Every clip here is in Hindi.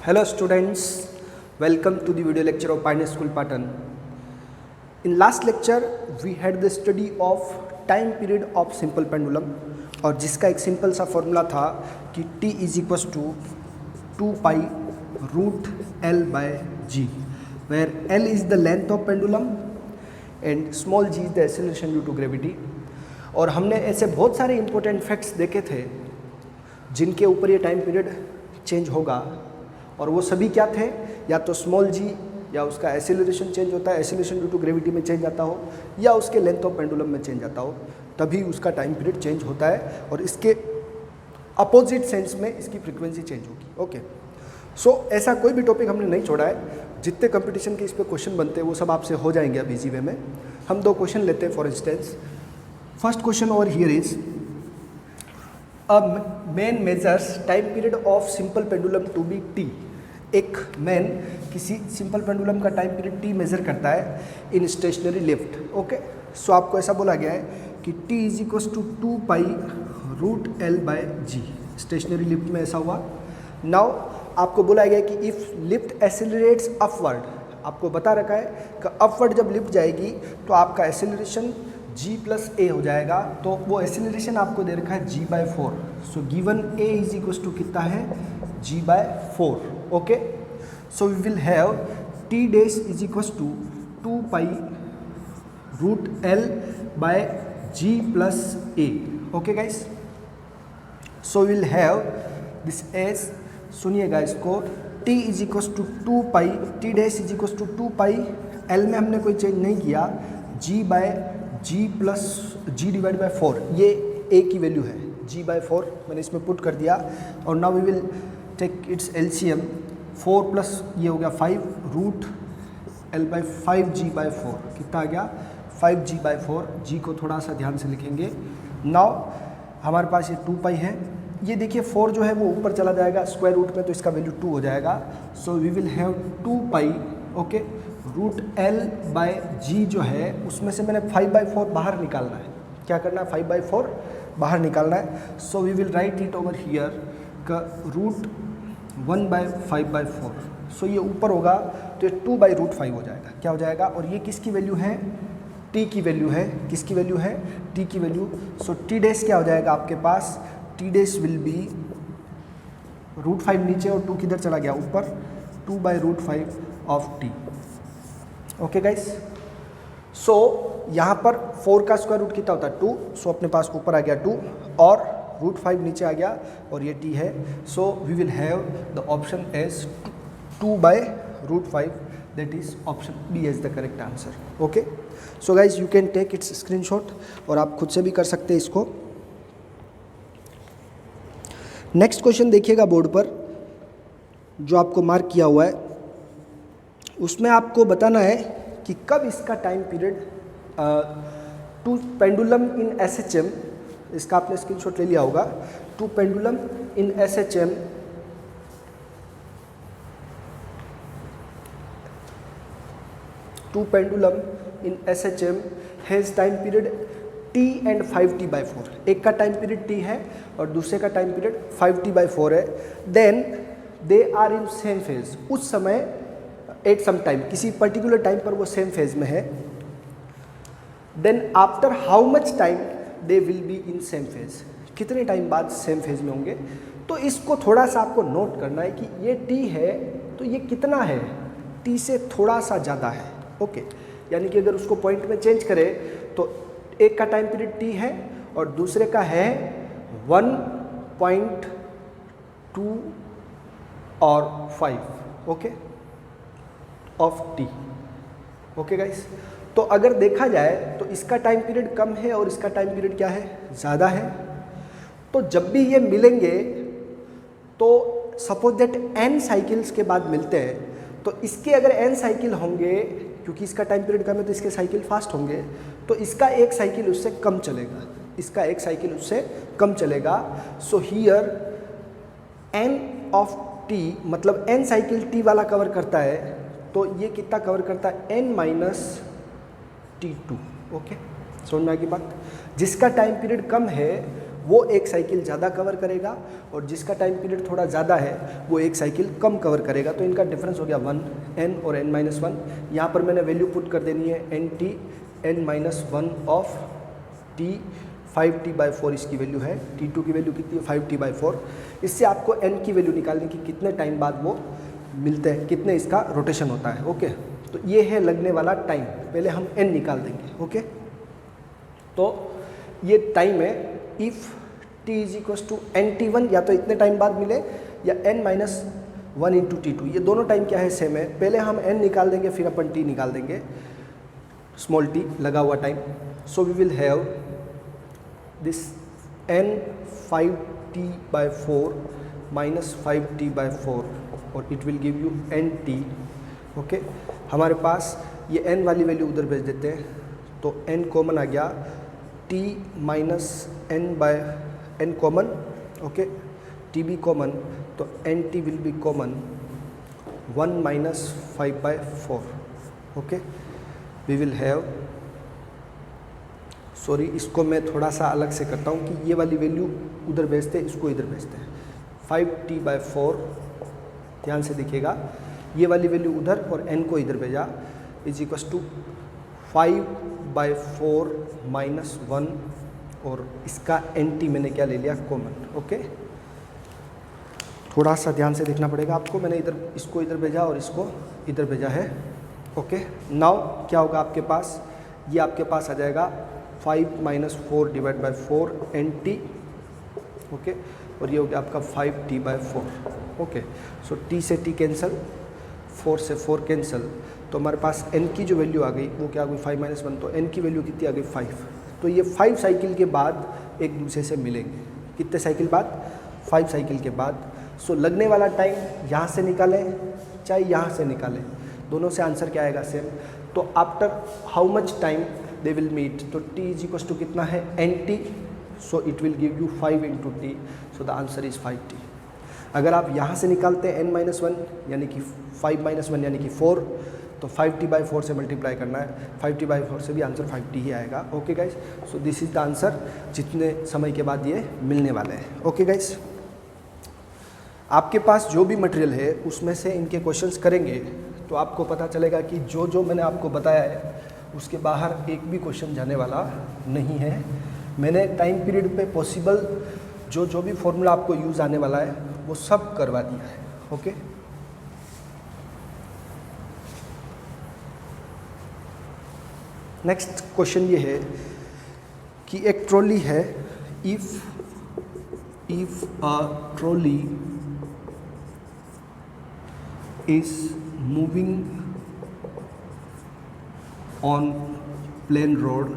Hello students, welcome to the video lecture of Pioneer School Patan. In last lecture we had the study of time period of simple pendulum और जिसका एक सिंपल सा फॉर्मूला था कि t is equals to 2 pi root L by G where L is the length of pendulum and small g is the acceleration due to gravity. और हमने ऐसे बहुत सारे इंपॉर्टेंट फैक्ट्स देखे थे जिनके ऊपर ये टाइम पीरियड चेंज होगा और वो सभी क्या थे, या तो स्मॉल जी या उसका एसिलरेशन चेंज होता है, एसिलरेशन ड्यू टू ग्रेविटी में चेंज आता हो या उसके लेंथ ऑफ पेंडुलम में चेंज आता हो, तभी उसका टाइम पीरियड चेंज होता है और इसके अपोजिट सेंस में इसकी फ्रीक्वेंसी चेंज होगी. ओके, सो ऐसा कोई भी टॉपिक हमने नहीं छोड़ा है. जितने कंपटीशन के इस पर क्वेश्चन बनते हैं वो सब आपसे हो जाएंगे अब इजी वे में. हम दो क्वेश्चन लेते हैं. For instance first question over here is a man measures time period of simple pendulum to be t. एक मैन किसी सिंपल पेंडुलम का टाइम पीरियड टी मेजर करता है in stationary lift. Okay, so आपको ऐसा बोला गया है कि t is equals to 2 pi root l by g. Stationary lift में ऐसा हुआ. नाउ आपको बोला गया है कि इफ़ लिफ्ट एसिलरेट्स अपवर्ड, आपको बता रखा है कि अपवर्ड जब लिफ्ट जाएगी तो आपका एसिलरेशन g प्लस ए हो जाएगा. तो वो एसिलरेशन आपको दे रखा है g by 4. So given a is equals to कितना है, g by 4. Okay, so we will have t dash is equals to 2 pi root l by g plus a. Okay guys, so will have this as, सुनिएगा इसको, t is equals to 2 pi, t dash is equals to 2 pi, l में हमने कोई चेंज नहीं किया, g by g plus g divide by 4. ये a की वैल्यू है, g बाय 4 मैंने इसमें पुट कर दिया. और now we will take its LCM. 4 plus ये हो गया 5 root L bye 5g bye 4. कितना आ गया, 5g बाय 4. g को थोड़ा सा ध्यान से लिखेंगे. नाउ हमारे पास ये 2 पाई है. ये देखिए 4 जो है वो ऊपर चला जाएगा स्क्वायर रूट में, तो इसका वैल्यू 2 हो जाएगा. So we will have 2 pi okay root L by g जो है उसमें से मैंने 5 बाई 4 बाहर निकालना है. क्या करना है, 5 बाई 4 बाहर निकालना है. So we will write it over here का रूट 1 बाई 5 बाई 4. सो ये ऊपर होगा तो ये 2 बाई रूट 5 हो जाएगा. क्या हो जाएगा, और ये किसकी वैल्यू है, t की वैल्यू है. किसकी वैल्यू है, t की वैल्यू. सो t डैश क्या हो जाएगा आपके पास, t dash will be root 5 नीचे और 2 किधर चला गया ऊपर, 2 by root 5 of t. Okay guys, so यहाँ पर 4 का स्क्वायर रूट कितना होता है 2. सो अपने पास ऊपर आ गया 2 और रूट 5 नीचे आ गया और ये t है. So we will have the option as 2 by root 5, that is option B as the correct answer. Okay, so guys you can take its screenshot और आप खुद से भी कर सकते हैं इसको. नेक्स्ट क्वेश्चन देखिएगा बोर्ड पर जो आपको मार्क किया हुआ है. उसमें आपको बताना है कि कब इसका time period two pendulum in SHM, इसका आपने स्क्रीनशॉट ले लिया होगा, two pendulum in SHM two pendulum in SHM has time period t and 5t by 4. एक का टाइम पीरियड t है और दूसरे का टाइम पीरियड 5t बाई 4 है. Then they are in same phase. उस समय एट सम टाइम, किसी पर्टिकुलर टाइम पर वो सेम फेज में है. Then after how much time they will be in same phase, कितने टाइम बाद सेम फेज में होंगे. तो इसको थोड़ा सा आपको नोट करना है कि ये t है तो ये कितना है, t से थोड़ा सा ज़्यादा है. ओके, यानी कि अगर उसको पॉइंट में चेंज करें तो एक का टाइम पीरियड t है और दूसरे का है 1.2 और 5 okay of t. Okay guys, तो अगर देखा जाए तो इसका टाइम पीरियड कम है और इसका टाइम पीरियड क्या है, ज़्यादा है. तो जब भी ये मिलेंगे तो सपोज दैट n साइकिल्स के बाद मिलते हैं, तो इसके अगर n साइकिल होंगे, क्योंकि इसका टाइम पीरियड कम है तो इसके साइकिल फास्ट होंगे, तो इसका एक साइकिल उससे कम चलेगा, इसका एक साइकिल उससे कम चलेगा. So here n of t मतलब n साइकिल t वाला कवर करता है, तो ये कितना कवर करता है, n माइनस T2. ओके, समझ में आ गई बात. जिसका टाइम पीरियड कम है वो एक साइकिल ज़्यादा कवर करेगा और जिसका टाइम पीरियड थोड़ा ज़्यादा है वो एक साइकिल कम कवर करेगा। तो इनका डिफरेंस हो गया 1 n और n-1। यहाँ पर मैंने वैल्यू पुट कर देनी है nt n-1 of t 5t/4 इसकी वैल्यू है। t2 की वैल्यू कितनी है 5t/4। इससे आपको n की वैल्यू निकालने की कितने टाइम बाद वो मिलते हैं, कितने इसका रोटेशन होता है। ओके, तो ये है लगने वाला टाइम। पहले हम n निकाल देंगे। ओके, तो ये टाइम है इफ़ t = nt1, या तो इतने टाइम बाद मिले या n-1 × t2। ये दोनों टाइम क्या है, सेम है। पहले हम n निकाल देंगे फिर अपन t निकाल देंगे, स्मॉल t लगा हुआ time. So we will have this n 5t/4 - 5t/4 और it will give you nt। Okay, हमारे पास ये n वाली वैल्यू उधर भेज देते हैं, तो n कॉमन आ गया, t - n common. Okay, t भी कॉमन, तो nt will be common 1 - 5/4। Okay, we will have, sorry इसको मैं थोड़ा सा अलग से करता हूँ कि ये वाली वैल्यू उधर भेजते हैं, इसको इधर भेजते हैं। 5t/4, ध्यान से देखिएगा, ये वाली वैल्यू उधर और n को इधर भेजा, = 5/4 - 1 और इसका nt मैंने क्या ले लिया, कॉमन। ओके, थोड़ा सा ध्यान से देखना पड़ेगा आपको। मैंने इधर इसको इधर भेजा और इसको इधर भेजा है। ओके, नाउ क्या होगा आपके पास, ये आपके पास आ जाएगा 5 - 4/4 nt। ओके, और ये हो गया आपका 5t/4। ओके, सो t से t कैंसिल, 4 से 4 कैंसिल, तो हमारे पास n की जो वैल्यू आ गई वो क्या आ गई 5 - 1, तो n की वैल्यू कितनी आ गई 5। तो ये 5 साइकिल के बाद एक दूसरे से मिलेंगे। कितने साइकिल बाद, 5 साइकिल के बाद। सो लगने वाला टाइम यहाँ से निकालें चाहे यहाँ से निकालें, दोनों से आंसर क्या आएगा, सेम। तो after how much time they will meet, तो t = कितना है nt, so it will give you 5 × t, so the answer is 5t। अगर आप यहाँ से निकालते हैं n-1 यानी कि 5 - 1 यानी कि 4, तो 5t/4 से मल्टीप्लाई करना है, 5t/4 से भी आंसर 5t ही आएगा। Okay guys, so this is the answer जितने समय के बाद ये मिलने वाले हैं। ओके गाइस, आपके पास जो भी मटेरियल है उसमें से इनके क्वेश्चंस करेंगे तो आपको पता चलेगा कि जो जो मैंने आपको बताया है उसके बाहर एक भी क्वेश्चन जाने वाला नहीं है। मैंने टाइम पीरियड पे पॉसिबल जो जो भी फॉर्मूला आपको यूज़ आने वाला है वो सब करवा दिया है। ओके, नेक्स्ट क्वेश्चन ये है कि एक ट्रॉली है, if a trolley is moving on plain road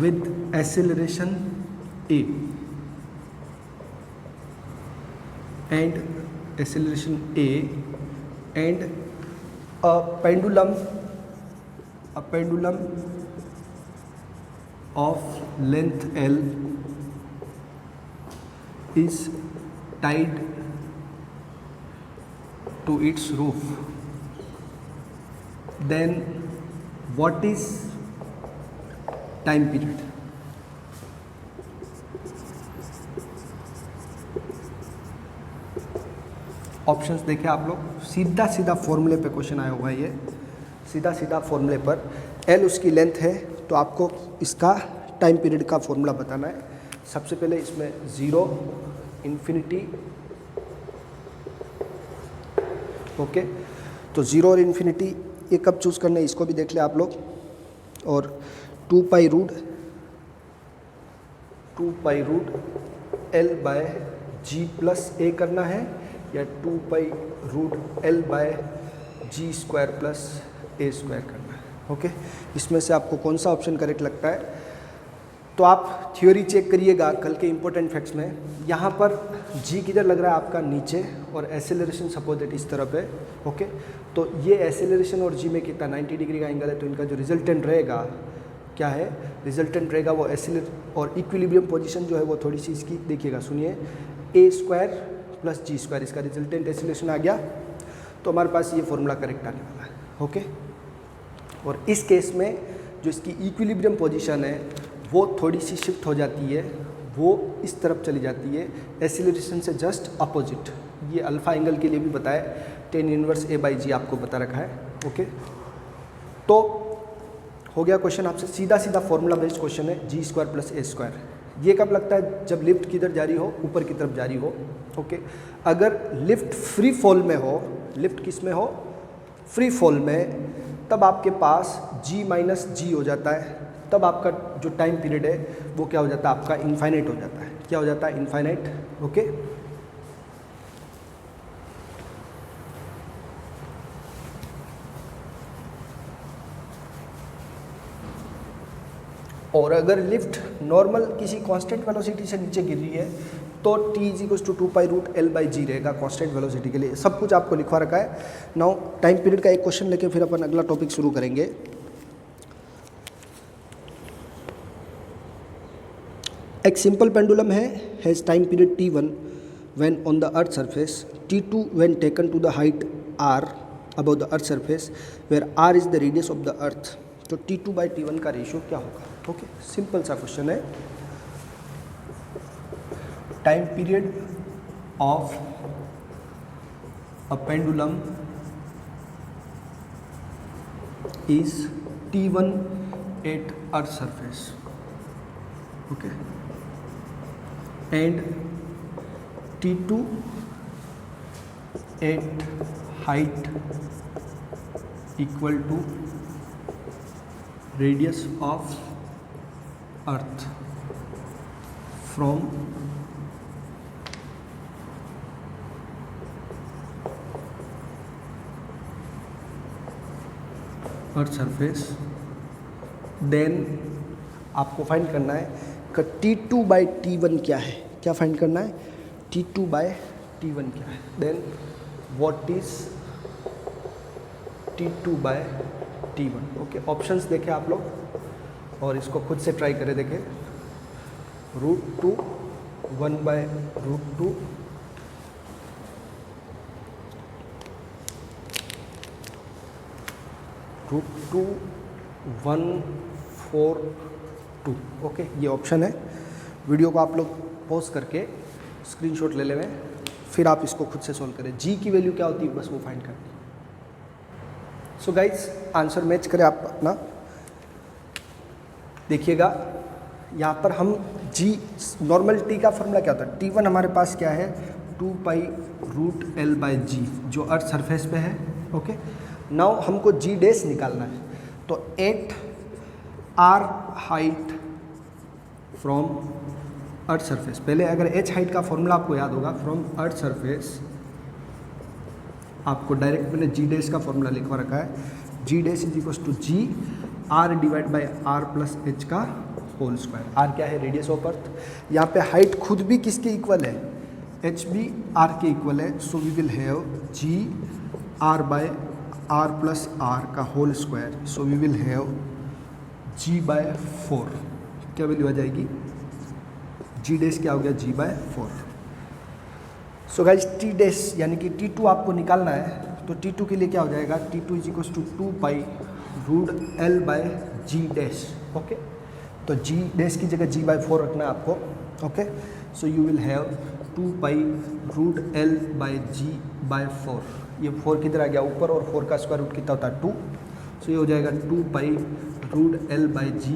with acceleration a and a pendulum of length L is tied to its roof, then what is time period? Options देखें आप लोग, सीधा सीधा फॉर्मूले पे क्वेश्चन आया हुआ है। ये सीधा सीधा फॉर्मूले पर, L उसकी लेंथ है तो आपको इसका टाइम पीरियड का फॉर्मूला बताना है। सबसे पहले इसमें 0, इन्फिनिटी। ओके, तो 0 और इन्फिनिटी ये कब चूज़ करना है इसको भी देख ले आप लोग। और 2π√, L/g+a करना है या 2π√L/g² + a² करना है। ओके, इसमें से आपको कौन सा ऑप्शन करेक्ट लगता है तो आप थ्योरी चेक करिएगा कल के इंपॉर्टेंट फैक्ट्स में। यहाँ पर g किधर लग रहा है आपका, नीचे, और एसेलरेशन सपोज दैट इस तरफ है। ओके, तो ये एसेलरेशन और g में कितना 90 डिग्री का एंगल है, तो इनका जो रिजल्टेंट रहेगा क्या है, रिजल्टेंट रहेगा वो और इक्विलिब्रियम पोजीशन जो है वो थोड़ी सी इसकी देखिएगा, सुनिए, a² + g², इसका रिजल्टेंट एसेलरेशन आ गया। तो हमारे पास ये फॉर्मूला करेक्ट आने वाला है। ओके, और इस केस में जो इसकी इक्विलिब्रियम पोजीशन है वो थोड़ी सी शिफ्ट हो जाती है, वो इस तरफ चली जाती है, एक्सीलरेशन से जस्ट अपोजिट। ये अल्फ़ा एंगल के लिए भी बताया, tan इनवर्स a/g आपको बता रखा है। ओके, तो हो गया क्वेश्चन आपसे, सीधा सीधा फॉर्मूला बेस्ड क्वेश्चन है, g² + a²। ये कब लगता है? जब लिफ्ट किधर जा रही हो? ऊपर की तरफ जा रही हो। ओके, अगर लिफ्ट फ्री फॉल में हो, लिफ्ट किस में हो? फ्री फॉल में, तब आपके पास g - g हो जाता है, तब आपका जो टाइम पीरियड है वो क्या हो जाता है? आपका इनफाइनाइट हो जाता है। क्या हो जाता है? इनफाइनाइट। ओके, और अगर लिफ्ट नॉर्मल किसी कांस्टेंट वेलोसिटी से नीचे गिर रही है तो t = 2π√L/g रहेगा कांस्टेंट वेलोसिटी के लिए। सब कुछ आपको लिखवा रखा है। नाउ टाइम पीरियड का एक क्वेश्चन लेके फिर अपन अगला टॉपिक शुरू करेंगे। एक सिंपल पेंडुलम है, has time period t1 when on the earth surface, t2 when taken to the height r above the earth surface where r is the radius of the earth. तो t2/t1 का रेशियो क्या होगा? ओके, सिंपल सा क्वेश्चन है। Time period of a pendulum is t1 at earth surface, okay, and t2 at height equal to radius of earth from earth surface. Then आपको फाइंड करना है कि t2/t1 क्या है। क्या फाइंड करना है? t2/t1 क्या है। Then what is t2/t1। Okay, options देखें आप लोग और इसको खुद से ट्राई करें, देखें। √2, 1/√2, √2, 1/4/2। ओके, ये ऑप्शन है। वीडियो को आप लोग पॉज करके स्क्रीनशॉट ले लें, फिर आप इसको खुद से सॉल्व करें। जी की वैल्यू क्या होती है बस वो फाइंड करनी। सो गाइज, आंसर मैच करें आप अपना। देखिएगा यहाँ पर हम जी नॉर्मल टी का फॉर्मूला क्या होता है? t1 हमारे पास क्या है? 2π√L/g जो अर्थ सरफेस पे है। ओके, नाउ हमको जी डैश निकालना है, तो 8r height from earth surface. पहले अगर h हाइट का फॉर्मूला आपको याद होगा, फ्रॉम अर्थ सरफेस आपको डायरेक्ट मैंने जी डैश का फॉर्मूला लिखवा रखा है। जी डैश = g r/r + h का होल स्क्वायर। r क्या है? Radius of earth. यहाँ पे हाइट खुद भी किसके इक्वल है? h भी r के इक्वल है। So we will have g r/r + r का whole square. So we will have g/4। क्या वैल्यू आ जाएगी? जी डैश क्या हो गया? g/4। So guys, T dash यानी कि t2 आपको निकालना है, तो t2 के लिए क्या हो जाएगा? t2 = 2π√L/g dash. ओके, तो g डैश की जगह g/4 रखना है आपको। Okay, so you will have 2π√L/g/4। ये 4 किधर आ गया? ऊपर, और 4 का स्क्वायर रूट कितना होता है? 2। सो ये हो जाएगा 2π√L/g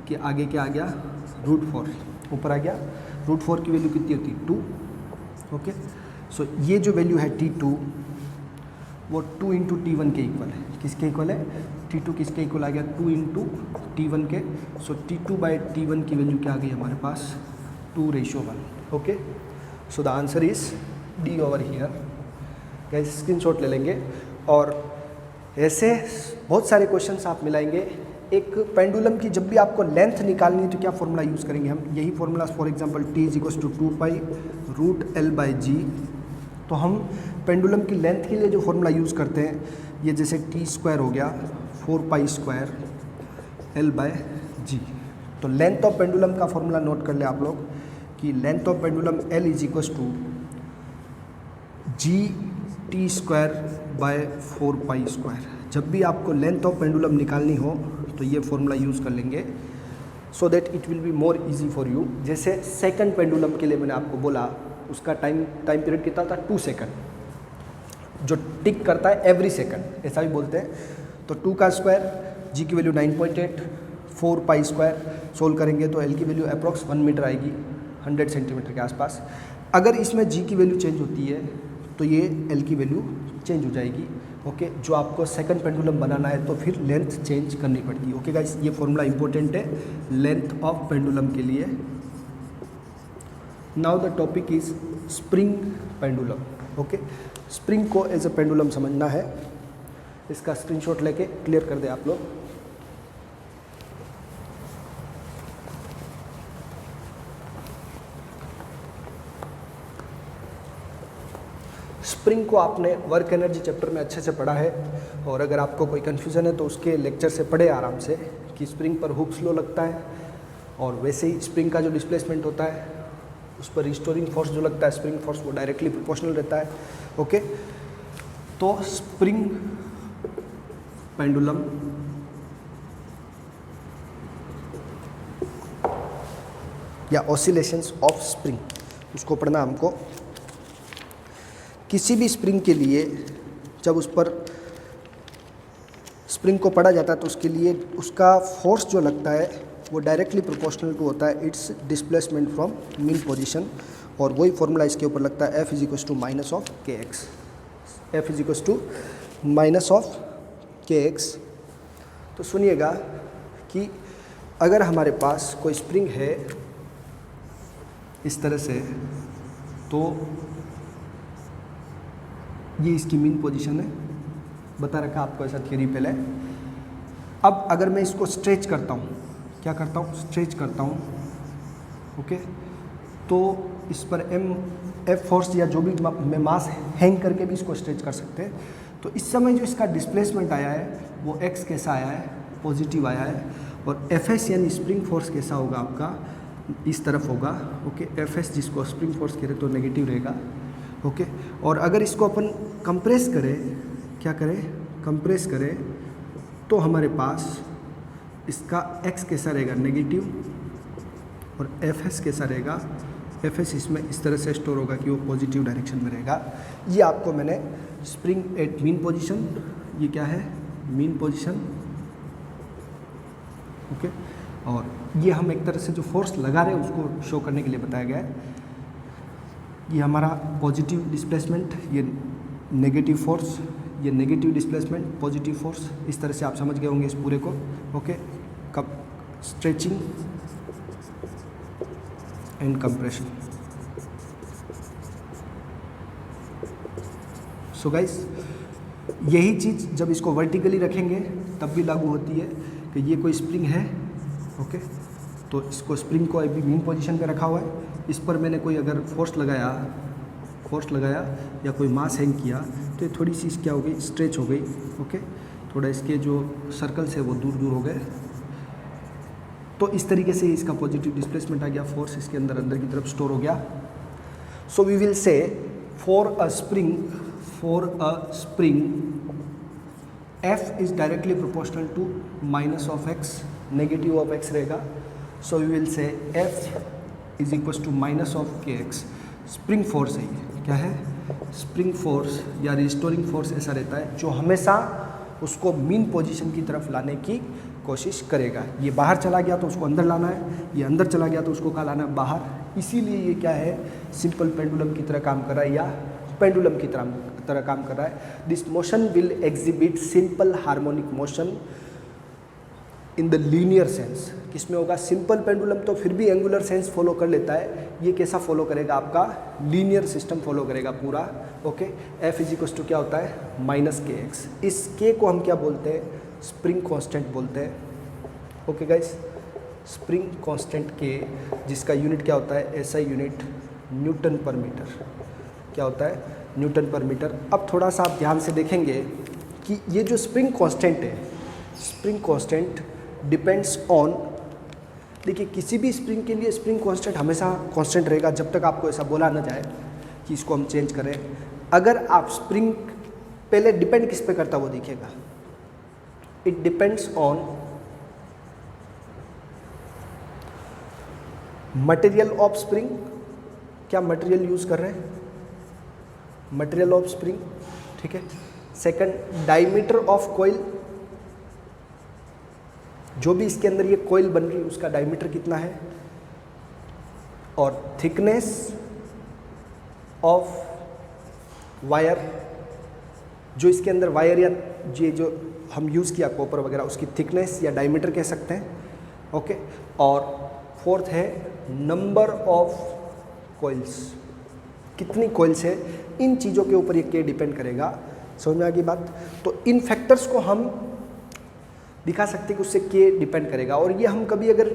के आगे क्या आ गया? √4 ऊपर आ गया। √4 की वैल्यू कितनी होती है? 2। ओके, सो ये जो वैल्यू है t2 वो 2 × t1 के इक्वल है। किसके इक्वल है? t2 किसके इक्वल आ गया? 2 × t1 के। सो t2/t1 की वैल्यू क्या आ गई हमारे पास? 2:1। Okay, so the answer is D over here. Guys, screenshot ले लेंगे और ऐसे बहुत सारे क्वेश्चंस आप मिलाएंगे। एक पेंडुलम की जब भी आपको लेंथ निकालनी है तो क्या फॉर्मूला यूज़ करेंगे हम? यही formula. For example t = 2π√L/g। तो हम पेंडुलम की लेंथ के लिए जो फॉर्मूला यूज़ करते हैं, ये जैसे t² हो गया 4π² L/g। तो लेंथ ऑफ पेंडुलम का फॉर्मूला नोट कर ले आप लोग कि length of pendulum L = g/t²/4π²। जब भी आपको लेंथ ऑफ पेंडुलम निकालनी हो तो ये फॉर्मूला यूज़ कर लेंगे। So that it will be more easy for you. जैसे सेकंड पेंडुलम के लिए मैंने आपको बोला उसका टाइम पीरियड कितना था 2 सेकंड, जो टिक करता है एवरी सेकंड, ऐसा भी बोलते हैं। तो 2 का स्क्वायर, जी की वैल्यू 9.8, 4 पाई स्क्वायर सोल्व करेंगे तो एल की वैल्यू अप्रॉक्स 1 मीटर आएगी, 100 सेंटीमीटर के आसपास। अगर इसमें जी की वैल्यू चेंज होती है तो ये एल की वैल्यू चेंज हो जाएगी। ओके, जो आपको सेकंड पेंडुलम बनाना है तो फिर लेंथ चेंज करनी पड़ती है। ओके गाइस, ये फॉर्मूला इंपॉर्टेंट है लेंथ ऑफ पेंडुलम के लिए। Now the topic is spring pendulum. Okay, spring को एज अ पेंडुलम समझना है, इसका स्क्रीनशॉट लेके क्लियर कर दे आप लोग। स्प्रिंग को आपने वर्क एनर्जी चैप्टर में अच्छे से पढ़ा है, और अगर आपको कोई कन्फ्यूज़न है तो उसके लेक्चर से पढ़े आराम से कि स्प्रिंग पर हुक स्लो लगता है, और वैसे ही स्प्रिंग का जो डिस्प्लेसमेंट होता है उस पर रिस्टोरिंग फोर्स जो लगता है स्प्रिंग फोर्स, वो डायरेक्टली प्रोपोर्शनल रहता है। ओके, तो स्प्रिंग पेंडुलम या ऑसिलेशंस ऑफ स्प्रिंग, उसको पढ़ना हमको। किसी भी स्प्रिंग के लिए जब उस पर स्प्रिंग को पढ़ा जाता है तो उसके लिए उसका फोर्स जो लगता है वो डायरेक्टली प्रोपोर्शनल टू होता है it's displacement from mean position, और वही फॉर्मूला इसके ऊपर लगता है F = -kx। F = -kx। तो सुनिएगा कि अगर हमारे पास कोई स्प्रिंग है इस तरह से, तो ये इसकी मीन पोजीशन है, बता रखा आपको ऐसा थियरी पहले। अब अगर मैं इसको स्ट्रेच करता हूँ, क्या करता हूँ, स्ट्रेच करता हूँ, ओके, तो इस पर F फोर्स या जो भी मैं मास हैंग करके भी इसको स्ट्रेच कर सकते हैं। तो इस समय जो इसका डिस्प्लेसमेंट आया है वो x कैसा आया है, पॉजिटिव आया है, और Fs यानी स्प्रिंग फोर्स कैसा होगा आपका, इस तरफ होगा। ओके, Fs जिसको स्प्रिंग फोर्स कह रहे तो नेगेटिव रहेगा। ओके, और अगर इसको अपन कंप्रेस करें, क्या करें, कंप्रेस करें, तो हमारे पास इसका x कैसा रहेगा, नेगेटिव, और Fs कैसा रहेगा, Fs इसमें इस तरह से स्टोर होगा कि वो पॉजिटिव डायरेक्शन में रहेगा। ये आपको मैंने स्प्रिंग एट मीन पोजीशन, ये क्या है, मीन पोजीशन। ओके, और ये हम एक तरह से जो फोर्स लगा रहे हैं उसको शो करने के लिए बताया गया है। ये हमारा पॉजिटिव डिस्प्लेसमेंट, ये नेगेटिव फोर्स, ये नेगेटिव डिस्प्लेसमेंट, पॉजिटिव फोर्स, इस तरह से आप समझ गए होंगे इस पूरे को। ओके, कब stretching and compression. So guys, यही चीज़ जब इसको वर्टिकली रखेंगे तब भी लागू होती है कि ये कोई स्प्रिंग है। ओके, तो इसको स्प्रिंग को अभी मीन पोजीशन पे रखा हुआ है, इस पर मैंने कोई अगर फोर्स लगाया या कोई मास हैंग किया तो ये थोड़ी सी क्या हो गई, स्ट्रेच हो गई। ओके, थोड़ा इसके जो सर्कल्स है वो दूर दूर हो गए, तो इस तरीके से इसका पॉजिटिव डिस्प्लेसमेंट आ गया, फोर्स इसके अंदर की तरफ स्टोर हो गया। So we will say for a spring F is directly proportional to -x, negative of x रहेगा। So we will say F = -kx। Spring force है ये, क्या है, स्प्रिंग फोर्स या रिस्टोरिंग फोर्स ऐसा रहता है जो हमेशा उसको मीन पोजीशन की तरफ लाने की कोशिश करेगा। ये बाहर चला गया तो उसको अंदर लाना है, ये अंदर चला गया तो उसको कहाँ लाना है, बाहर। इसीलिए ये क्या है, सिंपल पेंडुलम की तरह काम कर रहा है या पेंडुलम की तरह काम कर रहा है। This motion will exhibit simple harmonic motion in the linear sense. किसमें होगा, सिंपल पेंडुलम तो फिर भी एंगुलर सेंस फॉलो कर लेता है, ये कैसा फॉलो करेगा, आपका लीनियर सिस्टम फॉलो करेगा पूरा। ओके, F = क्या होता है, -kx। इस k को हम क्या बोलते हैं, स्प्रिंग कांस्टेंट बोलते हैं। Okay guys, spring constant k, जिसका यूनिट क्या होता है, SI यूनिट न्यूटन पर मीटर। क्या होता है, न्यूटन पर मीटर। अब थोड़ा सा आप ध्यान से देखेंगे कि ये जो स्प्रिंग कांस्टेंट है, स्प्रिंग कांस्टेंट डिपेंड्स ऑन, देखिए किसी भी स्प्रिंग के लिए स्प्रिंग कांस्टेंट हमेशा कांस्टेंट रहेगा जब तक आपको ऐसा बोला ना जाए कि इसको हम चेंज करें। अगर आप स्प्रिंग, पहले डिपेंड किस पे करता वो दिखेगा, it depends on material of spring, क्या मटेरियल यूज़ कर रहे हैं, मटेरियल ऑफ स्प्रिंग, ठीक है। सेकंड, डायमीटर ऑफ कॉइल, जो भी इसके अंदर ये कॉइल बन रही है उसका डायमीटर कितना है। और थिकनेस ऑफ वायर, जो इसके अंदर वायर या ये जो हम यूज़ किया कॉपर वगैरह उसकी थिकनेस या डायमीटर कह सकते हैं, ओके। और फोर्थ है नंबर ऑफ कॉइल्स, कितनी कॉइल्स है, इन चीज़ों के ऊपर ये के डिपेंड करेगा। समझ में आ गई बात। तो इन फैक्टर्स को हम दिखा सकते हैं कि उससे के डिपेंड करेगा, और ये हम कभी अगर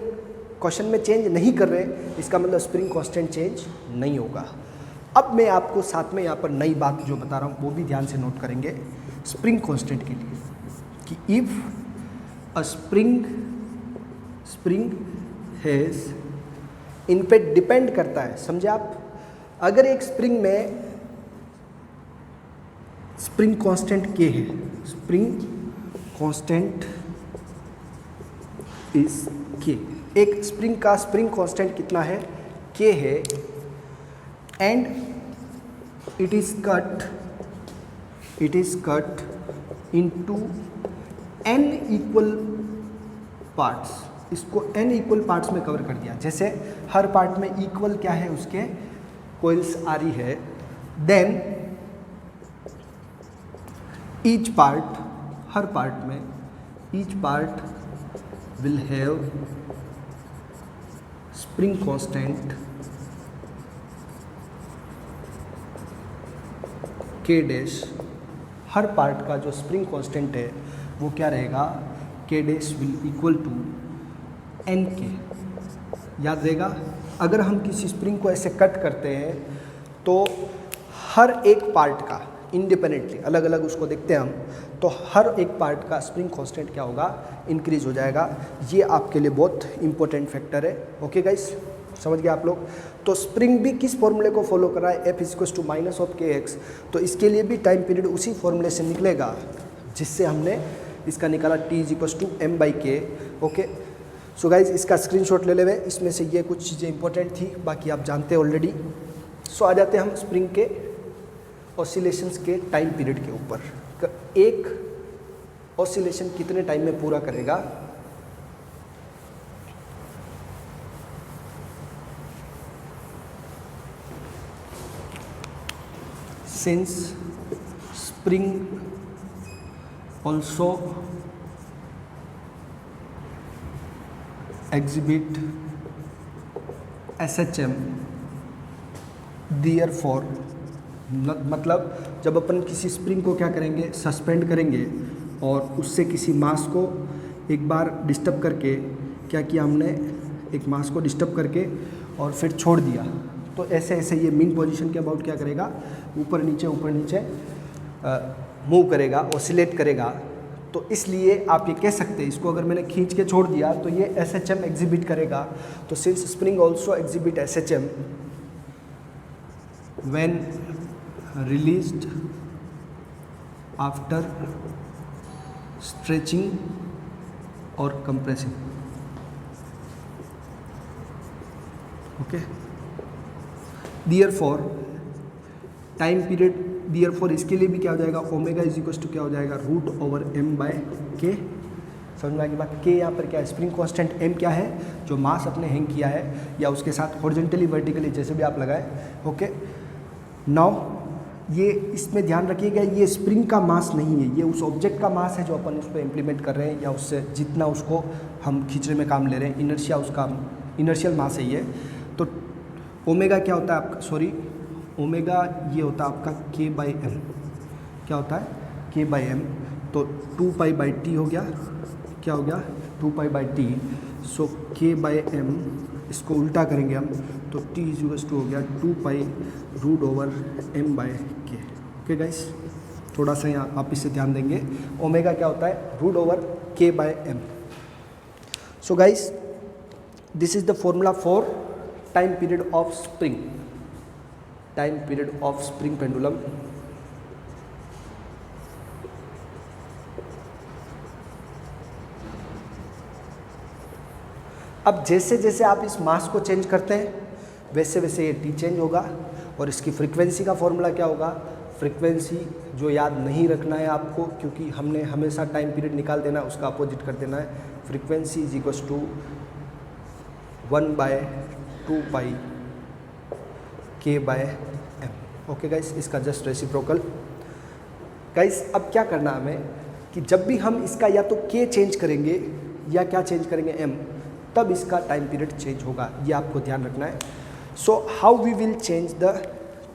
क्वेश्चन में चेंज नहीं कर रहे इसका मतलब स्प्रिंग कांस्टेंट चेंज नहीं होगा। अब मैं आपको साथ में यहाँ पर नई बात जो बता रहा हूँ वो भी ध्यान से नोट करेंगे स्प्रिंग कांस्टेंट के लिए, कि इफ अ स्प्रिंग हैज़, इन पे डिपेंड करता है, समझे आप। अगर एक स्प्रिंग में स्प्रिंग कांस्टेंट के है, स्प्रिंग कांस्टेंट इज के, एक स्प्रिंग का स्प्रिंग कांस्टेंट कितना है, के है, and it is cut into n equal parts, इसको n इक्वल पार्ट्स में कवर कर दिया। जैसे हर पार्ट में इक्वल क्या है उसके कॉइल्स आ रही है, देन ईच पार्ट, हर पार्ट में each part will have spring constant K dash, हर पार्ट का जो स्प्रिंग कांस्टेंट है वो क्या रहेगा, K dash will equal to N K. याद रहेगा, अगर हम किसी स्प्रिंग को ऐसे कट करते हैं तो हर एक पार्ट का इंडिपेंडेंटली अलग अलग उसको देखते हैं हम, तो हर एक पार्ट का स्प्रिंग कांस्टेंट क्या होगा, इंक्रीज हो जाएगा। ये आपके लिए बहुत इंपॉर्टेंट फैक्टर है। ओके गाइस, समझ गए आप लोग। तो स्प्रिंग भी किस फॉर्मूले को फॉलो कर रहा है, F equals to minus of K X, तो इसके लिए भी टाइम पीरियड उसी फॉर्मूले से निकलेगा जिससे हमने इसका निकाला, T is equals to M by K. Okay so guys, इसका स्क्रीनशॉट ले लेवे, इसमें से ये कुछ चीज़ें इंपॉर्टेंट थी, बाकी आप जानते हैं ऑलरेडी। सो आ जाते हैं हम स्प्रिंग के ऑसिलेशंस के टाइम पीरियड के ऊपर। एक ऑसिलेशन कितने टाइम में पूरा करेगा, since spring also exhibit SHM, therefore मतलब जब अपन किसी स्प्रिंग को क्या करेंगे, सस्पेंड करेंगे और उससे किसी मास को एक बार डिस्टर्ब करके, क्या किया हमने, एक मास को डिस्टर्ब करके और फिर छोड़ दिया, तो ऐसे ऐसे ये मीन पोजीशन के अबाउट क्या करेगा, ऊपर नीचे मूव करेगा, ऑसिलेट करेगा। तो इसलिए आप ये कह सकते हैं, इसको अगर मैंने खींच के छोड़ दिया तो ये SHM एग्जिबिट करेगा। तो since spring also exhibit SHM when released after stretching और compressing. Okay, therefore time period, therefore इसके लिए भी क्या हो जाएगा, ओमेगा इज इक्वल्स टू क्या हो जाएगा, रूट ओवर एम बाय के। समझ में आएगी बात। के यहाँ पर क्या है, स्प्रिंग कांस्टेंट एम क्या है, जो मास अपने हैंग किया है या उसके साथ हॉरिजॉन्टली वर्टिकली जैसे भी आप लगाए। ओके, नाउ ये इसमें ध्यान रखिएगा, ये स्प्रिंग का मास नहीं है, ये उस ऑब्जेक्ट का मास है जो अपन उस पर इम्प्लीमेंट कर रहे हैं या उससे जितना उसको हम खींचने में काम ले रहे हैं, इनर्शिया उसका इनर्शियल मास है ये। तो ओमेगा क्या होता है आपका, सॉरी ओमेगा ये होता है आपका के बाई एम, क्या होता है के बाई एम, तो 2 पाई बाई टी हो गया, क्या हो गया 2 पाई बाई टी। सो के बाई एम, इसको उल्टा करेंगे हम तो टी इज इक्वल्स टू हो गया 2 pi root over M by K. Okay guys, थोड़ा सा यहाँ आप इससे ध्यान देंगे, ओमेगा क्या होता है, root over K by M. So guys, this is the formula for time period of spring, time period of spring pendulum. अब जैसे जैसे आप इस मास को चेंज करते हैं वैसे वैसे ये टी चेंज होगा, और इसकी फ्रीक्वेंसी का फॉर्मूला क्या होगा, फ्रीक्वेंसी जो याद नहीं रखना है आपको, क्योंकि हमने हमेशा टाइम पीरियड निकाल देना है, उसका अपोजिट कर देना है। Frequency is equals to 1/2π K/m। Okay guys, इसका जस्ट रेसिप्रोकल। गाइस अब क्या करना हमें कि जब भी हम इसका या तो K चेंज करेंगे या क्या चेंज करेंगे m, तब इसका टाइम पीरियड चेंज होगा, ये आपको ध्यान रखना है। So how we will change the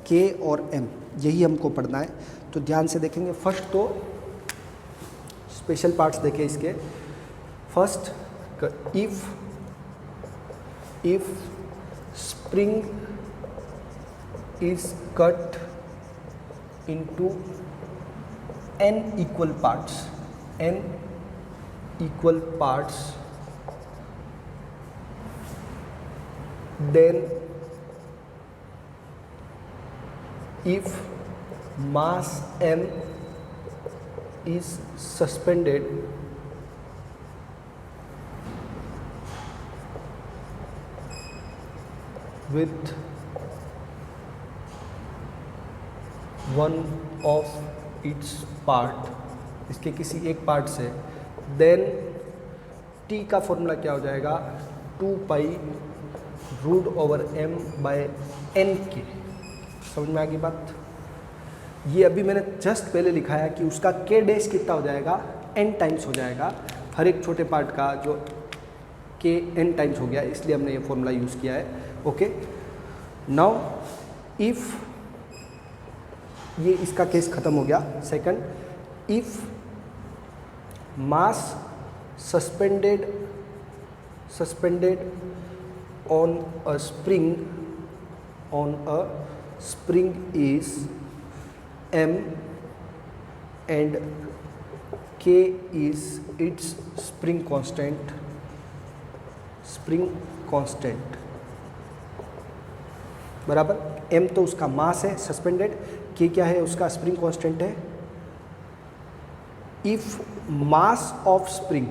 K और m, यही हमको पढ़ना है। तो ध्यान से देखेंगे। फर्स्ट तो स्पेशल पार्ट्स देखें इसके। First, if spring is cut into n equal parts, then if mass m is suspended with one of its part, इसके किसी एक पार्ट से, देन t का फॉर्मूला क्या हो जाएगा, 2π√m/n/k। समझ में आ गई बात। ये अभी मैंने जस्ट पहले लिखा है कि उसका k डैश कितना हो जाएगा, n टाइम्स हो जाएगा। हर एक छोटे पार्ट का जो k n टाइम्स हो गया, इसलिए हमने ये फॉर्मूला यूज़ किया है। ओके, नाउ इफ़ ये इसका केस ख़त्म हो गया। Second, if mass suspended on a spring is m and k is its spring constant, बराबर। m तो उसका मास है सस्पेंडेड, k क्या है, उसका स्प्रिंग कांस्टेंट है। इफ मास ऑफ स्प्रिंग,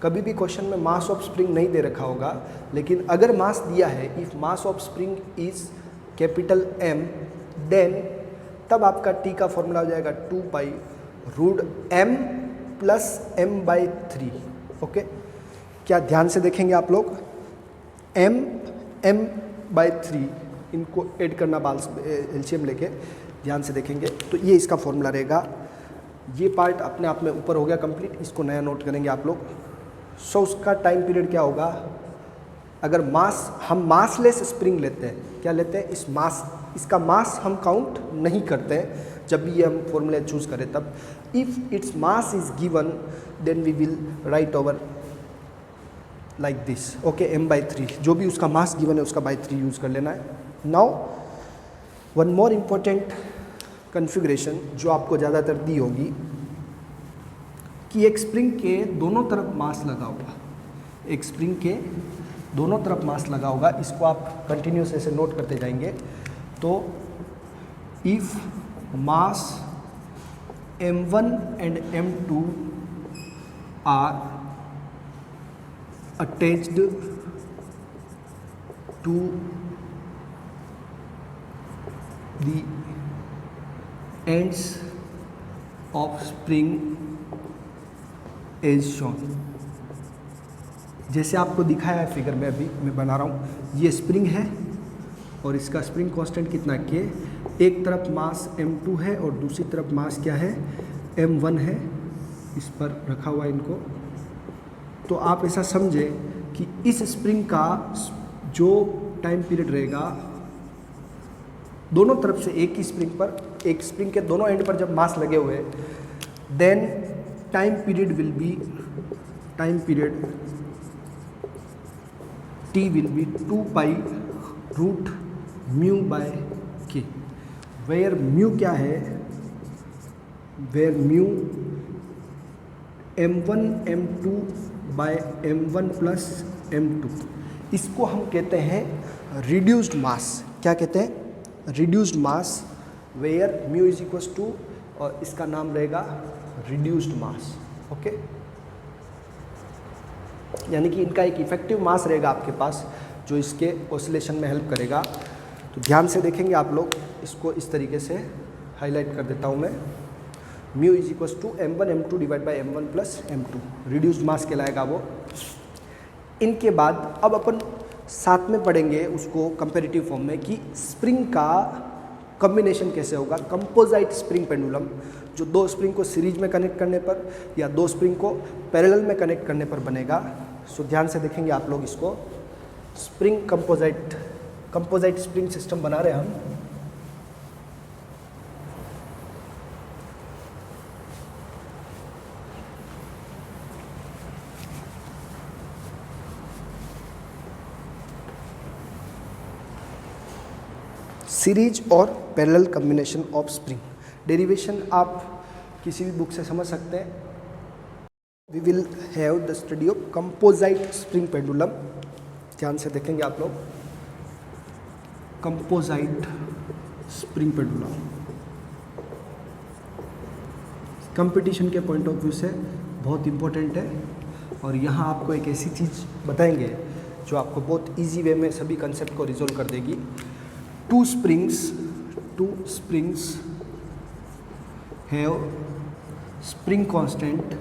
कभी भी क्वेश्चन में मास ऑफ स्प्रिंग नहीं दे रखा होगा, लेकिन अगर मास दिया है, if mass of spring is capital M, then तब आपका t का फॉर्मूला हो जाएगा 2π√m + m/3। ओके, क्या ध्यान से देखेंगे आप लोग, m/3 इनको ऐड करना एलसीएम लेके ध्यान से देखेंगे तो ये इसका फॉर्मूला रहेगा। ये पार्ट अपने आप में ऊपर हो गया कंप्लीट, इसको नया नोट करेंगे आप लोग। सो उसका टाइम पीरियड क्या होगा, अगर हम मासलेस स्प्रिंग लेते हैं, क्या लेते हैं, इसका मास हम काउंट नहीं करते हैं जब भी ये हम फॉर्मूला चूज़ करें तब। If its mass is given then we will write over like this. Okay, m/3, जो भी उसका मास गिवन है उसका by 3 यूज़ कर लेना है। Now one more important configuration जो आपको ज़्यादातर दी होगी कि एक स्प्रिंग के दोनों तरफ मास लगा होगा, एक स्प्रिंग के दोनों तरफ मास लगा होगा। इसको आप कंटिन्यूस ऐसे नोट करते जाएंगे। तो if mass m1 and m2 are attached to the ends of spring as shown, जैसे आपको दिखाया है फिगर में, अभी मैं बना रहा हूँ। ये स्प्रिंग है और इसका स्प्रिंग कांस्टेंट कितना K, एक तरफ मास m2 है और दूसरी तरफ मास क्या है, m1 है। इस पर रखा हुआ है इनको। तो आप ऐसा समझें कि इस स्प्रिंग का जो टाइम पीरियड रहेगा, दोनों तरफ से एक ही स्प्रिंग पर, एक स्प्रिंग के दोनों एंड पर जब मास लगे हुए, then time period t will be 2π√μ/k, where mu क्या है, where mu m1 m2/m1 + m2। इसको हम कहते हैं रिड्यूस्ड मास। क्या कहते हैं, reduced mass, where mu is equals to, और इसका नाम रहेगा रिड्यूस्ड मास। ओके, यानी कि इनका एक इफेक्टिव मास रहेगा आपके पास जो इसके ऑसिलेशन में हेल्प करेगा। तो ध्यान से देखेंगे आप लोग, इसको इस तरीके से हाईलाइट कर देता हूँ मैं। Mu is equal to m1 m2 divide by m1 plus m2, reduced mass कहलाएगा वो। इनके बाद अब अपन साथ में पढ़ेंगे उसको कंपेरेटिव फॉर्म में कि स्प्रिंग का कॉम्बिनेशन कैसे होगा। कंपोजिट स्प्रिंग पेंडुलम जो दो स्प्रिंग को सीरीज में कनेक्ट करने पर या दो स्प्रिंग को पैरेलल में कनेक्ट करने पर बनेगा। सो ध्यान से देखेंगे आप लोग इसको। स्प्रिंग कंपोजिट स्प्रिंग सिस्टम बना रहे हैं हम। सीरीज और parallel combination of spring. Derivation आप किसी भी बुक से समझ सकते हैं। We will have the study of composite spring pendulum. ध्यान से देखेंगे आप लोग, कंपोजिट स्प्रिंग पेंडुलम कंपटीशन के पॉइंट ऑफ व्यू से बहुत इंपॉर्टेंट है। और यहाँ आपको एक ऐसी चीज़ बताएंगे जो आपको बहुत इजी वे में सभी कंसेप्ट को रिजोल्व कर देगी। two springs have spring constant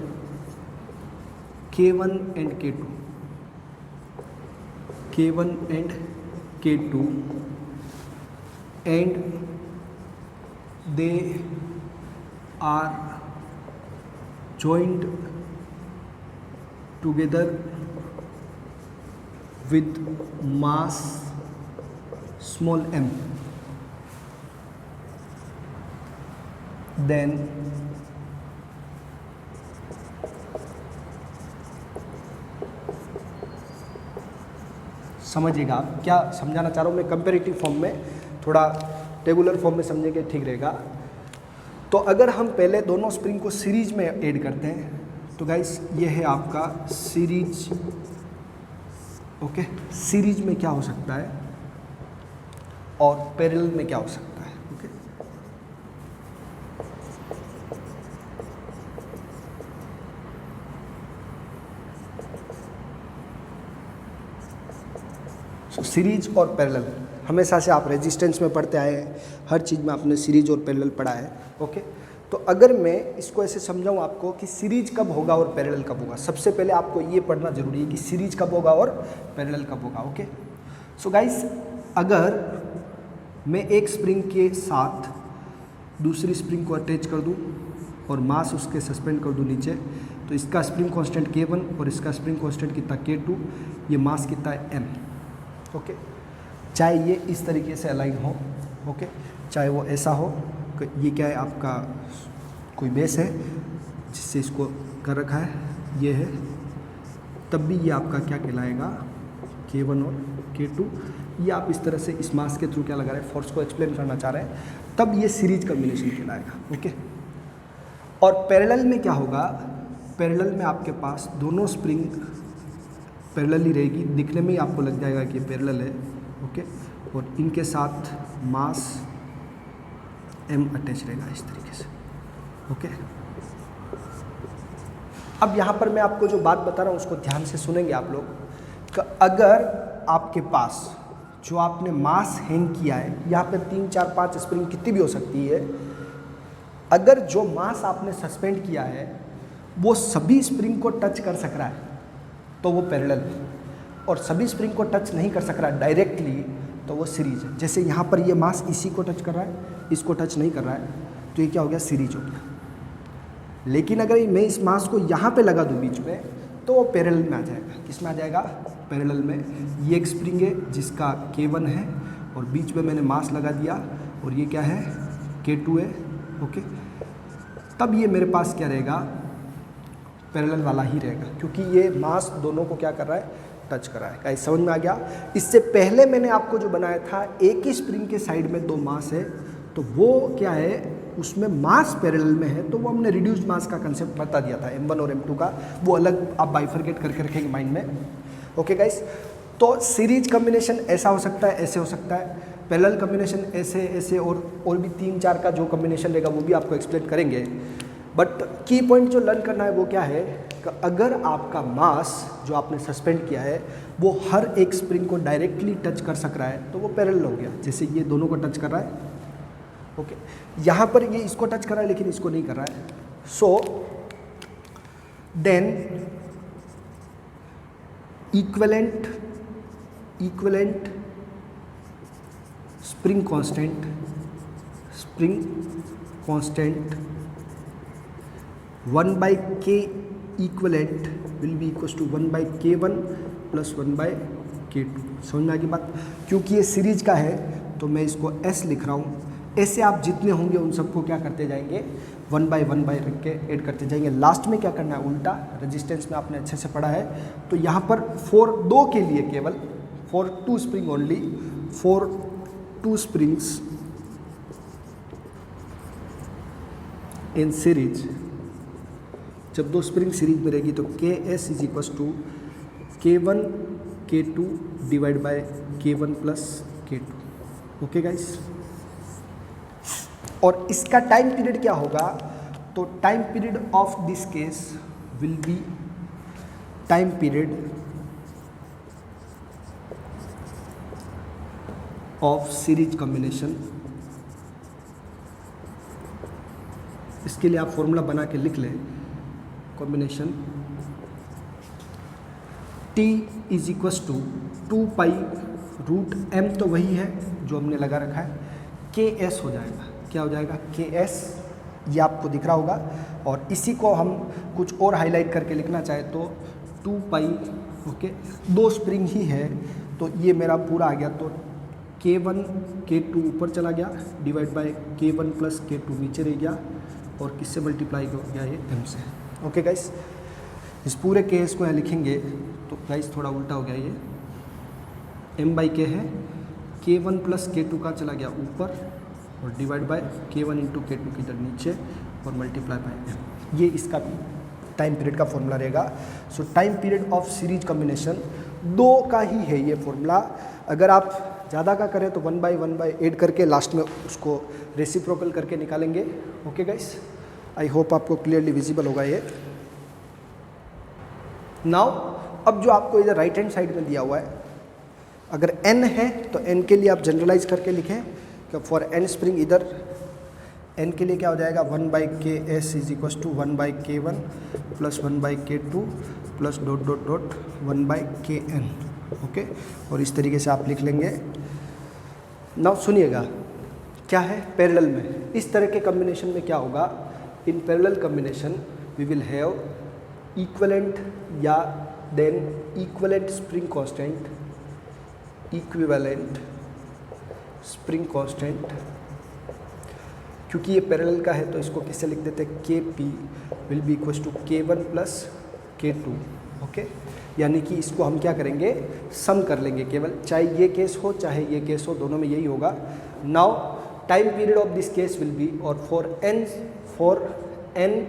K1 and K2 and they are joined together with mass small m, then समझिएगा आप क्या समझाना चाह रहा हूँ मैं। कंपेरेटिव फॉर्म में, थोड़ा टेबुलर फॉर्म में समझेंगे ठीक रहेगा। तो अगर हम पहले दोनों स्प्रिंग को सीरीज में ऐड करते हैं तो गाइस ये है आपका सीरीज। ओके, सीरीज में क्या हो सकता है और पैरेलल में क्या हो सकता है। ओके, सो सीरीज और पैरेलल हमेशा से आप रेजिस्टेंस में पढ़ते आए हैं, हर चीज़ में आपने सीरीज और पैरेलल पढ़ा है। ओके, तो अगर मैं इसको ऐसे समझाऊँ आपको कि सीरीज कब होगा और पैरेलल कब होगा, सबसे पहले आपको ये पढ़ना जरूरी है कि सीरीज कब होगा और पैरेलल कब होगा। ओके, सो गाइस अगर मैं एक स्प्रिंग के साथ दूसरी स्प्रिंग को अटैच कर दूं और मास उसके सस्पेंड कर दूं नीचे, तो इसका स्प्रिंग कांस्टेंट K1 और इसका स्प्रिंग कांस्टेंट कितना K2, ये मास कितना है M। ओके, चाहे ये इस तरीके से अलाइन हो, ओके, चाहे वो ऐसा हो, ये क्या है आपका कोई बेस है जिससे इसको कर रखा है, ये है, तब भी ये आपका क्या कहलाएगा K1 और K2। ये आप इस तरह से इस मास के थ्रू क्या लगा रहे हैं, फोर्स को एक्सप्लेन करना चाह रहे हैं, तब ये सीरीज कॉम्बिनेशन कहलाएगा। ओके, और पैरेलल में क्या होगा, पैरेलल में आपके पास दोनों स्प्रिंग पैरेलल ही रहेगी, दिखने में ही आपको लग जाएगा कि पैरेलल है। ओके, और इनके साथ मास M अटैच रहेगा इस तरीके से। ओके, अब यहाँ पर मैं आपको जो बात बता रहा हूँ उसको ध्यान से सुनेंगे आप लोग। अगर आपके पास जो आपने मास हैंग किया है, यहाँ पे 3 4 5 स्प्रिंग कितनी भी हो सकती है, अगर जो मास आपने सस्पेंड किया है वो सभी स्प्रिंग को टच कर सक रहा है तो वो पैरेलल है, और सभी स्प्रिंग को टच नहीं कर सक रहा है डायरेक्टली तो वो सीरीज है। जैसे यहाँ पर ये मास इसी को टच कर रहा है, इसको टच नहीं कर रहा है, तो ये क्या हो गया, सीरीज हो गया। लेकिन अगर मैं इस मास को यहाँ पे लगा दूँ बीच में, तो वो पैरेलल में आ जाएगा। किस में आ जाएगा, पैरेलल में। ये एक स्प्रिंग है जिसका K1 है और बीच में मैंने मास लगा दिया, और ये क्या है, K2 है। ओके, तब ये मेरे पास क्या रहेगा, पैरेलल वाला ही रहेगा, क्योंकि ये मास दोनों को क्या कर रहा है, टच कर रहा है। गाइस समझ में आ गया। इससे पहले मैंने आपको जो बनाया था, एक ही स्प्रिंग के साइड में 2 मास है, तो वो क्या है, उसमें मास पैरेलल में है, तो वो हमने रिड्यूस्ड मास का कंसेप्ट बता दिया था, M1 और M2 का, वो अलग आप बाइफरकेट करके रखेंगे माइंड में। ओके गाइस, तो सीरीज कॉम्बिनेशन ऐसा हो सकता है, ऐसे हो सकता है, पैरेलल कॉम्बिनेशन ऐसे ऐसे, और भी 3 4 का जो कॉम्बिनेशन रहेगा वो भी आपको एक्सप्लेन करेंगे। बट की पॉइंट जो लर्न करना है वो क्या है अगर आपका मास जो आपने सस्पेंड किया है वो हर एक स्प्रिंग को डायरेक्टली टच कर सक रहा है तो वो पैरेलल हो गया। जैसे ये दोनों को टच कर रहा है, ओके, यहाँ पर ये इसको टच कर रहा है लेकिन इसको नहीं कर रहा है। So then equivalent spring constant 1/k equivalent will be equals to 1/k1 plus 1/k2। समझ में आ गई बात? क्योंकि ये सीरीज का है तो मैं इसको s लिख रहा हूँ। ऐसे आप जितने होंगे उन सबको क्या करते जाएंगे, 1/1 रख के ऐड करते जाएंगे। लास्ट में क्या करना है, उल्टा। रेजिस्टेंस में आपने अच्छे से पढ़ा है। तो यहाँ पर फॉर 2 के लिए केवल for 2 spring only, for 2 springs in series, जब 2 स्प्रिंग सीरीज में रहेगी तो Ks is equals to K1 K2 divide by K1 plus K2। Okay guys, और इसका टाइम पीरियड क्या होगा, तो time period of this case will be time period of series combination. इसके लिए आप फॉर्मूला बना के लिख लें, combination T is equals to 2π√m, तो वही है जो हमने लगा रखा है, Ks हो जाएगा। क्या हो जाएगा, Ks, ये आपको दिख रहा होगा। और इसी को हम कुछ और हाईलाइट करके लिखना चाहे तो 2π, ओके, 2 स्प्रिंग ही है तो ये मेरा पूरा आ गया। तो K1 K2 ऊपर चला गया divide by K1 plus K2 नीचे रह गया, और किससे मल्टीप्लाई हो गया, ये m से। ओके गाइस, इस पूरे केस को यहाँ लिखेंगे तो गाइस थोड़ा उल्टा हो गया, ये m/k है, K1 प्लस K2 का चला गया ऊपर और divide by K1 into K2 की तरह नीचे और मल्टीप्लाई बाय m। ये इसका टाइम पीरियड का फॉर्मूला रहेगा। सो time period of series combination 2 का ही है ये फॉर्मूला। अगर आप ज़्यादा का करें तो 1/1 ऐड करके लास्ट में उसको रेसिप्रोकल करके निकालेंगे। ओके गाइस, आई होप आपको क्लियरली विजिबल होगा ये। नाउ अब जो आपको इधर राइट हैंड साइड में दिया हुआ है, अगर n है तो n के लिए आप जनरलाइज करके लिखें कि फॉर n स्प्रिंग, इधर n के लिए क्या हो जाएगा, 1/Ks is equals to 1/K1 plus 1/K2 plus dot dot dot 1/Kn। Okay, और इस तरीके से आप लिख लेंगे। नाउ सुनिएगा क्या है पैरेलल में, इस तरह के कॉम्बिनेशन में क्या होगा, इन parallel combination we will have equivalent या then equivalent spring constant, equivalent spring constant. क्योंकि ये पैरेलल का है तो इसको किससे लिख देते हैं, Kp will be equals to K1 plus K2। Okay, यानी कि इसको हम क्या करेंगे, सम कर लेंगे केवल, चाहे ये केस हो चाहे ये केस हो, दोनों में यही होगा। Now time period of this case will B, और फॉर n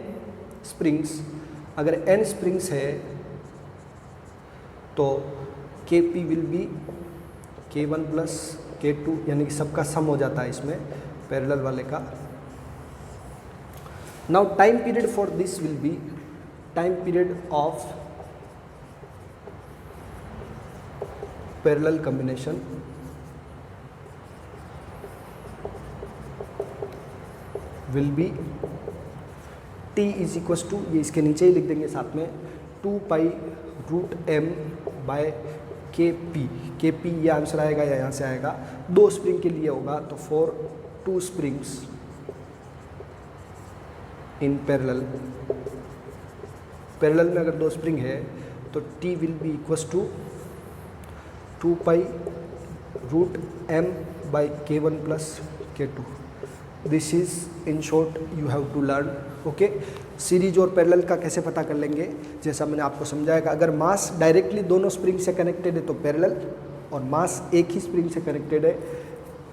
स्प्रिंग्स, अगर n स्प्रिंग्स है तो Kp will B K1 plus K2, यानी कि सबका सम हो जाता है इसमें पैरेलल वाले का। Now time period for this will be time period of parallel combination will be T is equals to, ये इसके नीचे ही लिख देंगे साथ में, 2π√m बाय Kp। Kp ये आंसर आएगा या यहाँ से आएगा, 2 स्प्रिंग के लिए होगा तो for 2 springs in parallel, parallel में अगर 2 स्प्रिंग है तो T will be equals to 2π√m by K1 plus K2। This is in short you have to learn. Okay, series और पैरेलल का कैसे पता कर लेंगे, जैसा मैंने आपको समझाया, अगर मास डायरेक्टली दोनों स्प्रिंग से कनेक्टेड है तो पैरेलल, और मास एक ही स्प्रिंग से कनेक्टेड है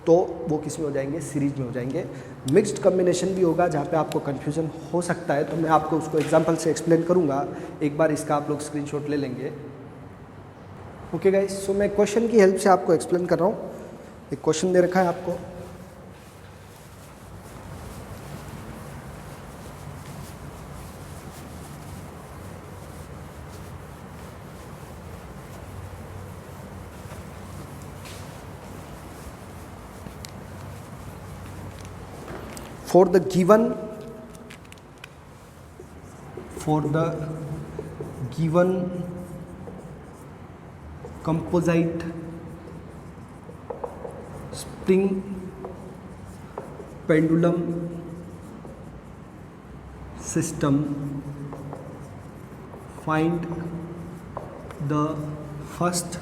तो वो किस में हो जाएंगे, सीरीज में हो जाएंगे। मिक्स्ड कॉम्बिनेशन भी होगा जहाँ पे आपको कन्फ्यूजन हो सकता है, तो मैं आपको उसको एग्जांपल से एक्सप्लेन करूँगा। एक बार इसका आप लोग स्क्रीनशॉट ले लेंगे। ओके गाइस, सो मैं क्वेश्चन की हेल्प से आपको एक्सप्लेन कर रहा हूँ। एक क्वेश्चन दे रखा है आपको, for the given composite spring pendulum system, find the first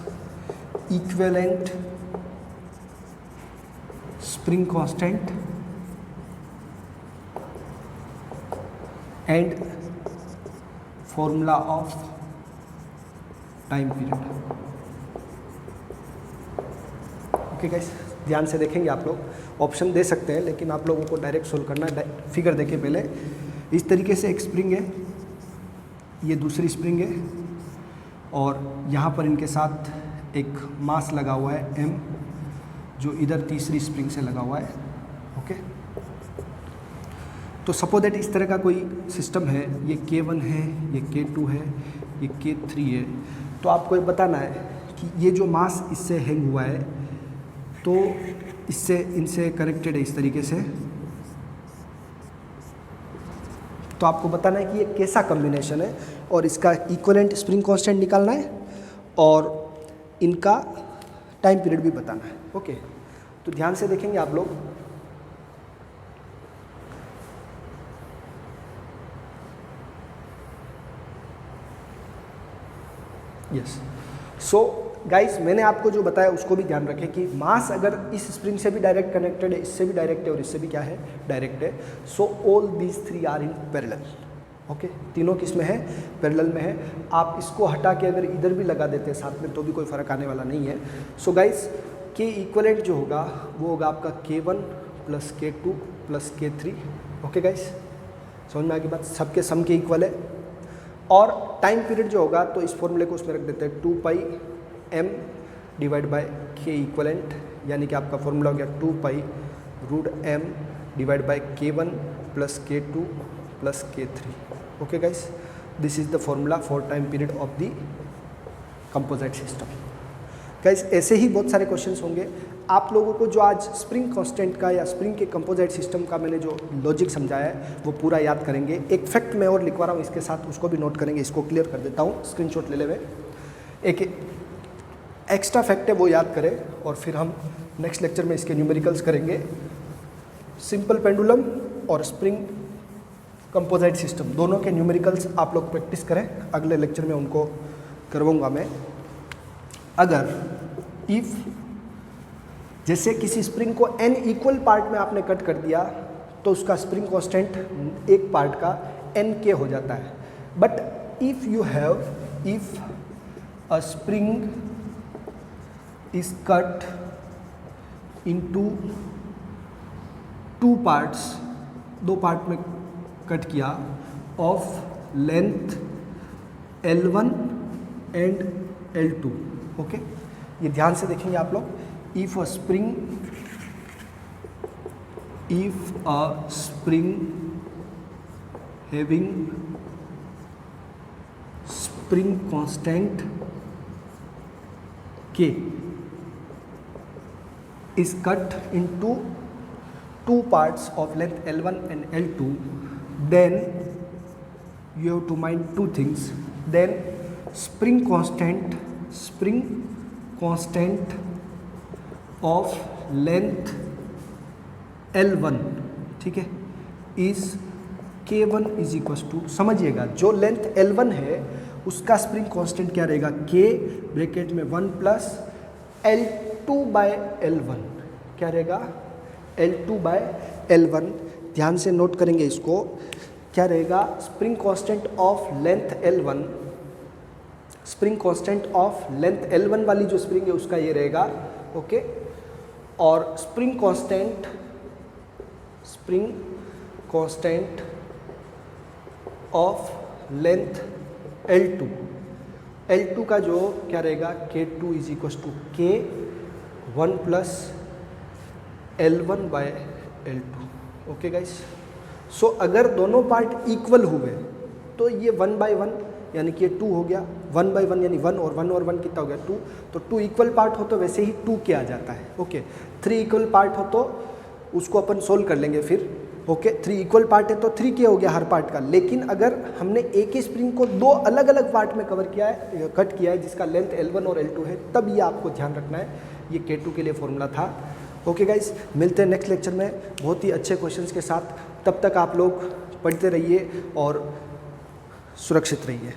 equivalent spring constant and formula of time period. Okay guys, ध्यान से देखेंगे आप लोग, ऑप्शन दे सकते हैं लेकिन आप लोगों को डायरेक्ट सोल्व करना है। फिगर देखिए पहले, इस तरीके से एक स्प्रिंग है, ये दूसरी स्प्रिंग है और यहाँ पर इनके साथ एक मास लगा हुआ है m, जो इधर तीसरी स्प्रिंग से लगा हुआ है। ओके, तो सपोज दैट इस तरह का कोई सिस्टम है, ये K1 है, ये K2 है, ये K3 है। तो आपको ये बताना है कि ये जो मास इससे हैंग हुआ है तो इससे इनसे कनेक्टेड है इस तरीके से। तो आपको बताना है कि ये कैसा कॉम्बिनेशन है और इसका इक्विवेलेंट स्प्रिंग कांस्टेंट निकालना है और इनका टाइम पीरियड भी बताना है। ओके, तो ध्यान से देखेंगे आप लोग। यस, सो गाइस, मैंने आपको जो बताया उसको भी ध्यान रखें कि मास अगर इस स्प्रिंग से भी डायरेक्ट कनेक्टेड है, इससे भी डायरेक्ट है और इससे भी क्या है, डायरेक्ट है। So all these three are in parallel. Okay, तीनों किस में है, पैरेलल में है। आप इसको हटा के अगर इधर भी लगा देते हैं साथ में तो भी कोई फ़र्क आने वाला नहीं है। सो गाइस, के इक्वलेंट जो होगा वो होगा आपका K1 plus K2 plus K3। Okay guys, समझ में आ गई बात, सबके सम के इक्वल है। और टाइम पीरियड जो होगा तो इस फॉर्मूले को उसमें रख देते हैं 2 m divide by K equivalent, यानी कि आपका फॉर्मूला हो गया 2 m divide by K1 plus K2 plus K3। Okay guys, this is the formula for time period of the composite system. Guys, ऐसे ही बहुत सारे क्वेश्चंस होंगे। आप लोगों को जो आज स्प्रिंग कांस्टेंट का या स्प्रिंग के कंपोजिट सिस्टम का मैंने जो लॉजिक समझाया है वो पूरा याद करेंगे। एक फैक्ट मैं और लिखवा रहा हूँ इसके साथ, उसको भी नोट करेंगे। इसको क्लियर कर देता हूँ स्क्रीनशॉट ले ले। एक एक्स्ट्रा फैक्ट है वो याद करें और फिर हम नेक्स्ट लेक्चर में इसके न्यूमेरिकल्स करेंगे। सिंपल पेंडुलम और स्प्रिंग कंपोजिट सिस्टम दोनों के न्यूमेरिकल्स आप लोग प्रैक्टिस करें, अगले लेक्चर में उनको करवाऊँगा मैं। अगर इफ़ जैसे किसी स्प्रिंग को n इक्वल पार्ट में आपने कट कर दिया तो उसका स्प्रिंग कांस्टेंट एक पार्ट का nk हो जाता है। But if you have, if a spring is cut into 2 parts, 2 part में कट किया, of length L1 and L2। Okay, ये ध्यान से देखेंगे आप लोग। If a spring having spring constant K is cut into 2 parts of length L1 and L2, then you have to mind 2 things. Then spring constant of length L1, ठीक है, is K1 is equal to, समझिएगा जो लेंथ L1 है उसका स्प्रिंग कांस्टेंट क्या रहेगा, K ब्रैकेट में 1 प्लस L2 बाय L1, क्या रहेगा, L2 बाय L1। ध्यान से नोट करेंगे इसको, क्या रहेगा, spring constant of length L1, spring constant of length L1 वाली जो स्प्रिंग है उसका ये रहेगा। ओके, और spring constant of length L2 का जो क्या रहेगा, K2 is equal to K1 plus L1 by L2। Okay guys, so अगर दोनों पार्ट इक्वल हुए तो ये 1 बाय 1 यानी कि ये 2 हो गया, 1 बाय 1 यानी 1 और 1 कितना हो गया, 2। तो 2 इक्वल पार्ट हो तो वैसे ही 2 के आ जाता है। ओके, 3 इक्वल पार्ट हो तो उसको अपन सोल्व कर लेंगे फिर ओके 3 इक्वल पार्ट है तो 3K हो गया हर पार्ट का। लेकिन अगर हमने एक ही स्प्रिंग को 2 अलग अलग पार्ट में कवर किया है, कट किया है, जिसका लेंथ L1 और L2 है, तब ये आपको ध्यान रखना है। ये K2 के लिए फॉर्मूला था। ओके गाइस, मिलते हैं नेक्स्ट लेक्चर में बहुत ही अच्छे क्वेश्चंस के साथ। तब तक आप लोग पढ़ते रहिए और सुरक्षित रहिए।